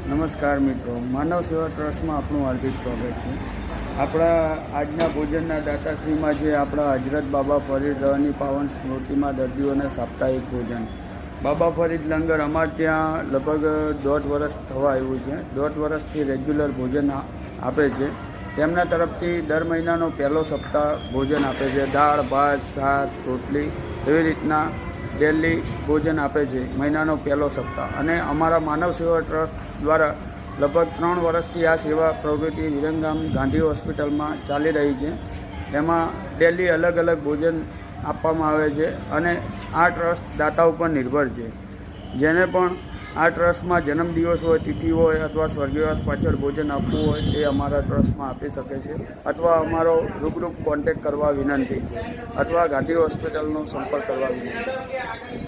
નમસ્કાર મિત્રો, માનવ સેવા ટ્રસ્ટમાં આપનું હાર્દિક સ્વાગત છે. આપણા આજના ભોજનના દાતાશ્રીમાં જે આપણા હજરત બાબા ફરીદ રહની પાવન સ્મૃતિમાં દર્દીઓને સાપ્તાહિક ભોજન બાબા ફરીદ લંગર અમારે ત્યાં લગભગ 1.5 વર્ષ થવા આવ્યું છે. 1.5 વર્ષથી રેગ્યુલર ભોજન આપે છે. તેમના તરફથી દર મહિનાનો પહેલો સપ્તાહ ભોજન આપે છે. દાળ, ભાત, શાક, રોટલી એવી રીતના ડેલી ભોજન આપે છે મહિનાનો પહેલો સપ્તાહ. અને અમારા માનવ સેવા ટ્રસ્ટ દ્વારા લગભગ 3 વર્ષથી આ સેવા પ્રવૃત્તિ વિરંગામ ગાંધી હોસ્પિટલમાં ચાલી રહી છે. એમાં ડેલી અલગ અલગ ભોજન આપવામાં આવે છે અને આ ટ્રસ્ટ દાતા ઉપર નિર્ભર છે. જેને પણ આ ટ્રસ્ટમાં જન્મદિવસ હોય, તિથિ હોય અથવા સ્વર્ગવાસ પાછળ ભોજન આપવું હોય એ અમારા ટ્રસ્ટમાં આપી શકે છે અથવા અમારો રૂબરૂ કોન્ટેક્ટ કરવા વિનંતી છે અથવા ગાંધી હોસ્પિટલનો સંપર્ક કરવા વિનંતી.